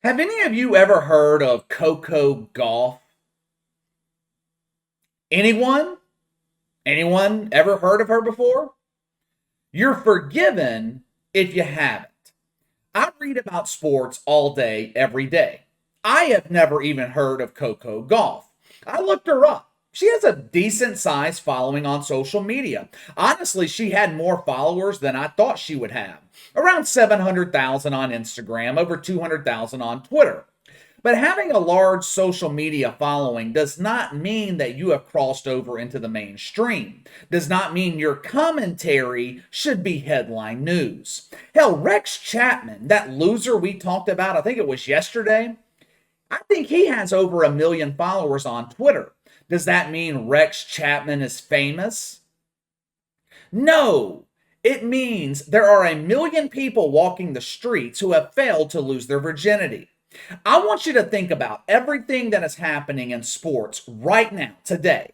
Have any of you ever heard of Coco Gauff? Anyone? Anyone ever heard of her before? You're forgiven if you haven't. I read about sports all day, every day. I have never even heard of Coco Gauff. I looked her up. She has a decent sized following on social media. Honestly, she had more followers than I thought she would have. Around 700,000 on Instagram, over 200,000 on Twitter. But having a large social media following does not mean that you have crossed over into the mainstream. Does not mean your commentary should be headline news. Hell, Rex Chapman, that loser we talked about, I think it was yesterday, I think he has over 1 million followers on Twitter. Does that mean Rex Chapman is famous? No. It means there are 1 million people walking the streets who have failed to lose their virginity. I want you to think about everything that is happening in sports right now, today.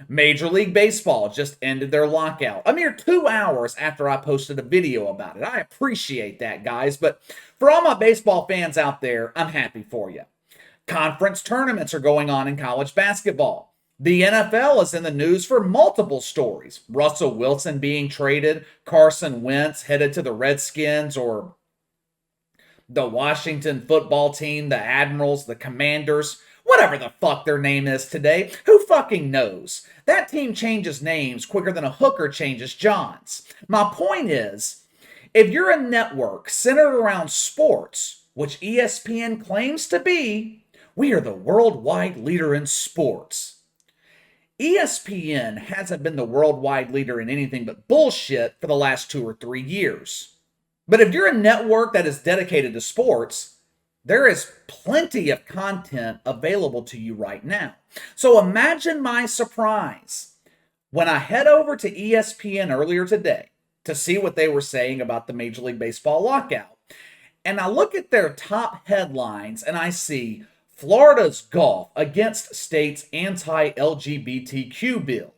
Major League Baseball just ended their lockout a mere 2 hours after I posted a video about it. I appreciate that, guys, but for all my baseball fans out there, I'm happy for you. Conference tournaments are going on in college basketball. The NFL is in the news for multiple stories. Russell Wilson being traded, Carson Wentz headed to the Redskins or the Washington football team, the Admirals, the Commanders, whatever the fuck their name is today. Who fucking knows? That team changes names quicker than a hooker changes johns. My point is, if you're a network centered around sports, which ESPN claims to be, we are the worldwide leader in sports. ESPN hasn't been the worldwide leader in anything but bullshit for the last 2 or 3 years. But if you're a network that is dedicated to sports, there is plenty of content available to you right now. So imagine my surprise when I head over to ESPN earlier today to see what they were saying about the Major League Baseball lockout. And I look at their top headlines and I see Florida's Gauff against state's anti-LGBTQ bill.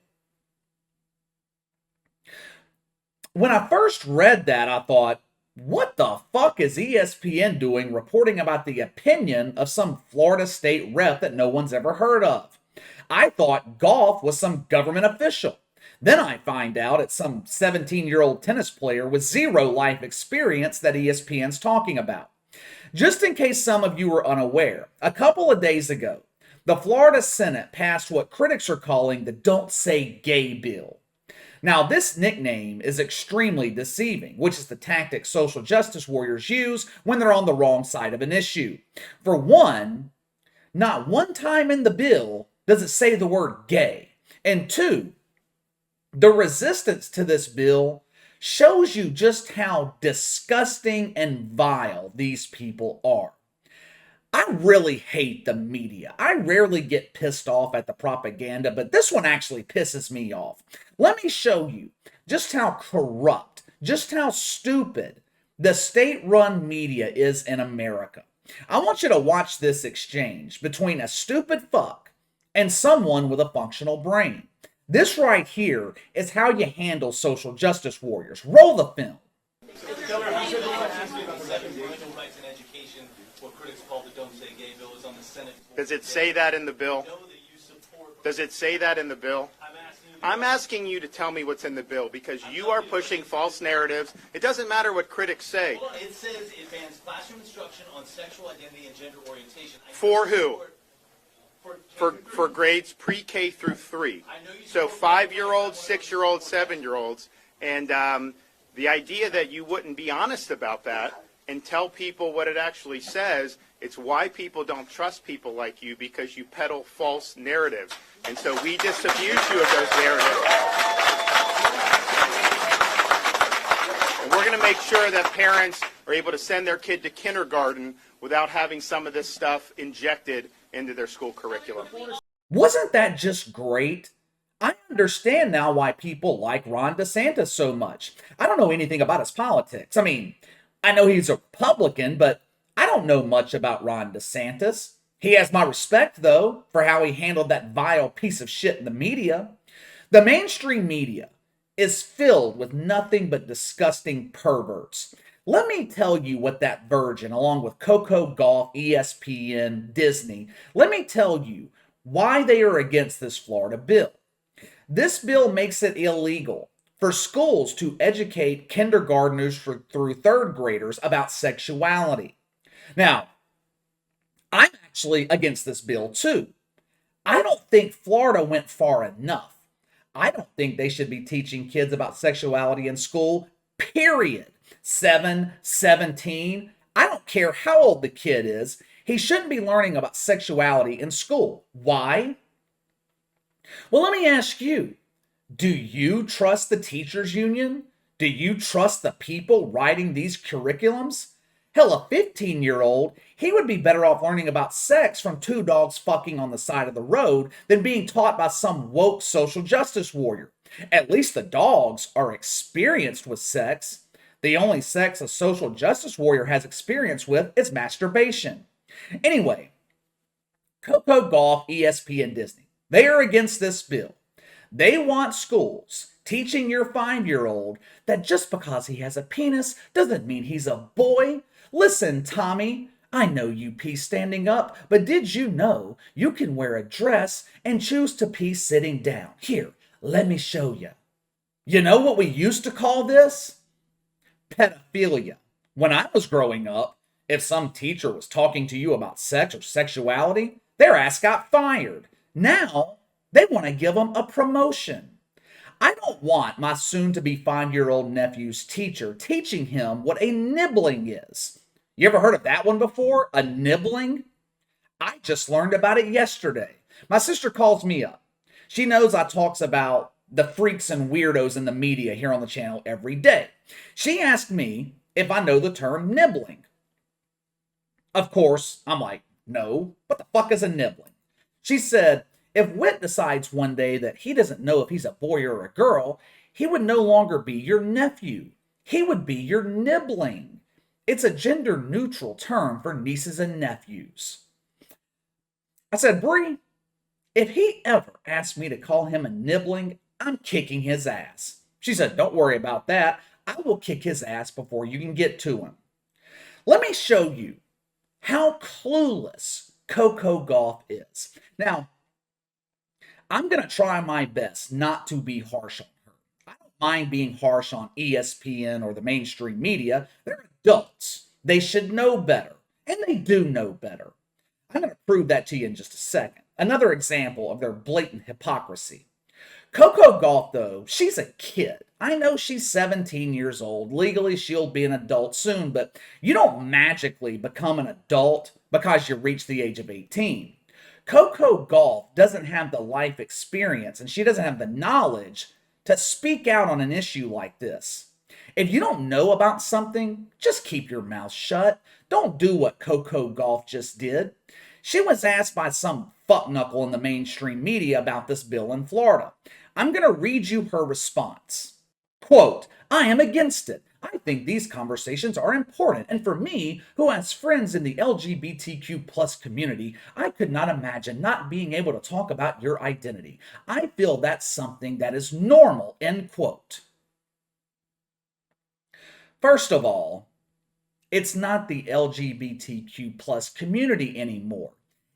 When I first read that, I thought, what the fuck is ESPN doing reporting about the opinion of some Florida state rep that no one's ever heard of? I thought Gauff was some government official. Then I find out it's some 17-year-old tennis player with zero life experience that ESPN's talking about. Just in case some of you are unaware, a couple of days ago, the Florida Senate passed what critics are calling the Don't Say Gay bill. Now, this nickname is extremely deceiving, which is the tactic social justice warriors use when they're on the wrong side of an issue. For one, not one time in the bill does it say the word gay. And two, the resistance to this bill shows you just how disgusting and vile these people are. I really hate the media. I rarely get pissed off at the propaganda, but this one actually pisses me off. Let me show you just how corrupt, just how stupid the state-run media is in America. I want you to watch this exchange between a stupid fuck and someone with a functional brain. This right here is how you handle social justice warriors. Roll the film. Does it say that in the bill? Does it say that in the bill? I'm asking you to tell me what's in the bill because you are pushing false narratives. It doesn't matter what critics say. Well, it says it bans classroom instruction on sexual identity and gender orientation. For who? For grades pre-K through 3. So 5-year-olds, 6-year-olds, 7-year-olds. And the idea that you wouldn't be honest about that and tell people what it actually says, it's why people don't trust people like you because you peddle false narratives. And so we disabuse you of those narratives. And we're going to make sure that parents are able to send their kid to kindergarten without having some of this stuff injected into their school curriculum. Wasn't that just great? I understand now why people like Ron DeSantis so much. I don't know anything about his politics. I mean, I know he's a Republican, but I don't know much about Ron DeSantis. He has my respect, though, for how he handled that vile piece of shit in the media. The mainstream media is filled with nothing but disgusting perverts. Let me tell you what that Virgin, along with Coco Gauff, ESPN, Disney, let me tell you why they are against this Florida bill. This bill makes it illegal for schools to educate kindergartners through third graders about sexuality. Now, I'm actually against this bill too. I don't think Florida went far enough. I don't think they should be teaching kids about sexuality in school, period. 7, 17. I don't care how old the kid is. He shouldn't be learning about sexuality in school. Why? Well, let me ask you, do you trust the teachers union? Do you trust the people writing these curriculums? Hell, a 15-year-old, he would be better off learning about sex from two dogs fucking on the side of the road than being taught by some woke social justice warrior. At least the dogs are experienced with sex. The only sex a social justice warrior has experience with is masturbation. Anyway, Coco Gauff, ESPN, Disney, they are against this bill. They want schools teaching your 5-year-old that just because he has a penis doesn't mean he's a boy. Listen, Tommy, I know you pee standing up, but did you know you can wear a dress and choose to pee sitting down? Here, let me show you. You know what we used to call this? Pedophilia. When I was growing up, if some teacher was talking to you about sex or sexuality, their ass got fired. Now, they want to give them a promotion. I don't want my soon-to-be 5-year-old nephew's teacher teaching him what a nibbling is. You ever heard of that one before? A nibbling? I just learned about it yesterday. My sister calls me up. She knows I talks about the freaks and weirdos in the media here on the channel every day. She asked me if I know the term nibbling. Of course, I'm like, no, what the fuck is a nibbling? She said, if Whit decides one day that he doesn't know if he's a boy or a girl, he would no longer be your nephew. He would be your nibbling. It's a gender-neutral term for nieces and nephews. I said, Bree, if he ever asks me to call him a nibbling, I'm kicking his ass. She said, don't worry about that. I will kick his ass before you can get to him. Let me show you how clueless Coco Gauff is. Now, I'm going to try my best not to be harsh on her. I don't mind being harsh on ESPN or the mainstream media. They're adults. They should know better. And they do know better. I'm going to prove that to you in just a second. Another example of their blatant hypocrisy. Coco Gauff, though, she's a kid. I know she's 17 years old. Legally, she'll be an adult soon, but you don't magically become an adult because you reach the age of 18. Coco Gauff doesn't have the life experience and she doesn't have the knowledge to speak out on an issue like this. If you don't know about something, just keep your mouth shut. Don't do what Coco Gauff just did. She was asked by some fuckknuckle in the mainstream media about this bill in Florida. I'm going to read you her response. Quote, I am against it. I think these conversations are important, and for me, who has friends in the LGBTQ plus community, I could not imagine not being able to talk about your identity. I feel that's something that is normal, end quote. First of all, it's not the LGBTQ plus community anymore.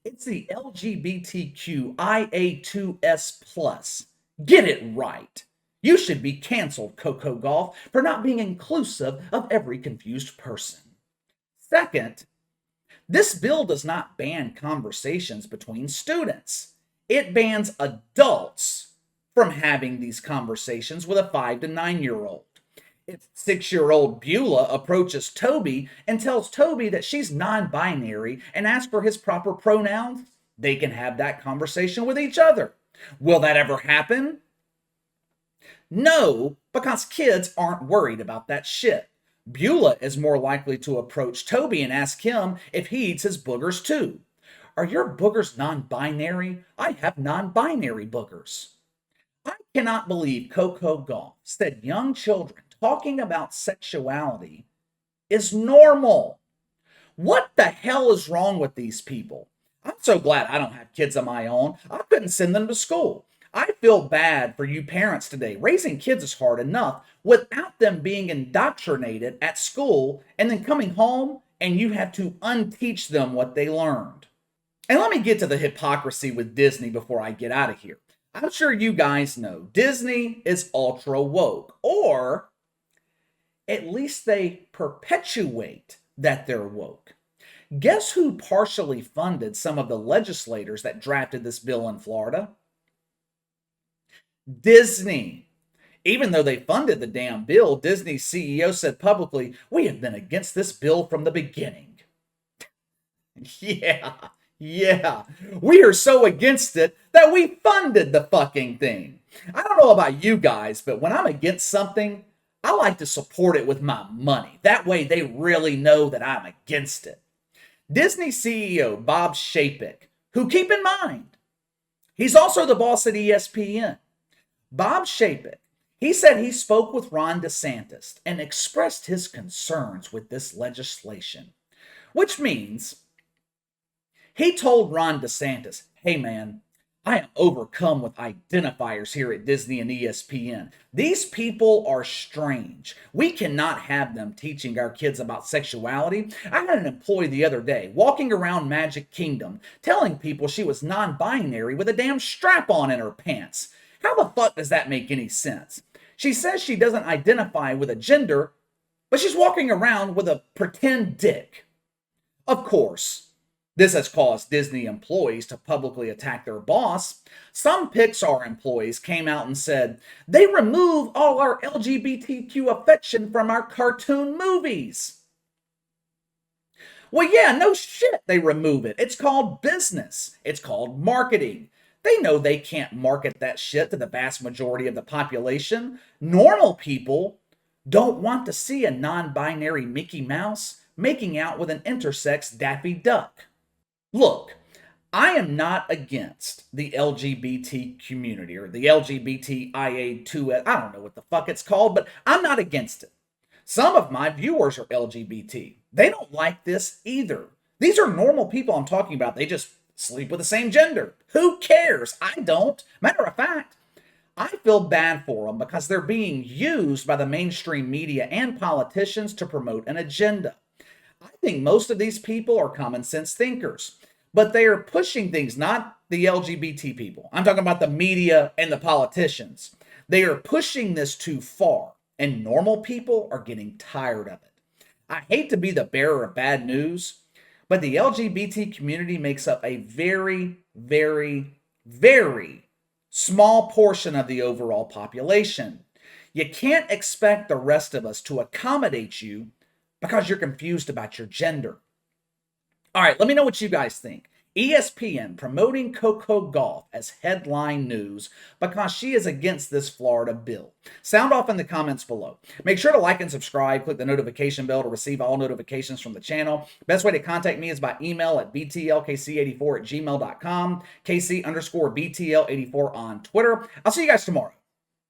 It's the LGBTQIA2S plus. Get it right. You should be canceled, Coco Gauff, for not being inclusive of every confused person. Second, this bill does not ban conversations between students. It bans adults from having these conversations with a 5 to 9-year-old. If 6-year-old Beulah approaches Toby and tells Toby that she's non-binary and asks for his proper pronouns, they can have that conversation with each other. Will that ever happen? No, because kids aren't worried about that shit. Beulah is more likely to approach Toby and ask him if he eats his boogers too. Are your boogers non-binary? I have non-binary boogers. I cannot believe Coco Gauff said young children talking about sexuality is normal. What the hell is wrong with these people? I'm so glad I don't have kids of my own. I couldn't send them to school. I feel bad for you parents today. Raising kids is hard enough without them being indoctrinated at school and then coming home and you have to unteach them what they learned. And let me get to the hypocrisy with Disney before I get out of here. I'm sure you guys know Disney is ultra woke, or at least they perpetuate that they're woke. Guess who partially funded some of the legislators that drafted this bill in Florida? Disney. Even though they funded the damn bill, Disney's CEO said publicly, "We have been against this bill from the beginning." Yeah. We are so against it that we funded the fucking thing. I don't know about you guys, but when I'm against something, I like to support it with my money. That way they really know that I'm against it. Disney CEO Bob Chapek, who, keep in mind, he's also the boss at ESPN. Bob Chapek, he said he spoke with Ron DeSantis and expressed his concerns with this legislation, which means he told Ron DeSantis, "Hey man, I am overcome with identifiers here at Disney and ESPN. These people are strange. We cannot have them teaching our kids about sexuality. I had an employee the other day walking around Magic Kingdom telling people she was non-binary with a damn strap-on in her pants. How the fuck does that make any sense? She says she doesn't identify with a gender, but she's walking around with a pretend dick." Of course, this has caused Disney employees to publicly attack their boss. Some Pixar employees came out and said, "They remove all our LGBTQ affection from our cartoon movies." Well, yeah, no shit, they remove it. It's called business. It's called marketing. They know they can't market that shit to the vast majority of the population. Normal people don't want to see a non-binary Mickey Mouse making out with an intersex Daffy Duck. Look, I am not against the LGBT community or the LGBTIA2, I don't know what the fuck it's called, but I'm not against it. Some of my viewers are LGBT. They don't like this either. These are normal people I'm talking about. They just sleep with the same gender. Who cares? I don't. Matter of fact, I feel bad for them because they're being used by the mainstream media and politicians to promote an agenda. I think most of these people are common sense thinkers, but they are pushing things, not the LGBT people. I'm talking about the media and the politicians. They are pushing this too far, and normal people are getting tired of it. I hate to be the bearer of bad news, but the LGBT community makes up a very, very, very small portion of the overall population. You can't expect the rest of us to accommodate you because you're confused about your gender. All right, let me know what you guys think. ESPN promoting Coco Gauff as headline news because she is against this Florida bill. Sound off in the comments below. Make sure to like and subscribe. Click the notification bell to receive all notifications from the channel. Best way to contact me is by email at btlkc84@gmail.com, KC_BTL84 on Twitter. I'll see you guys tomorrow.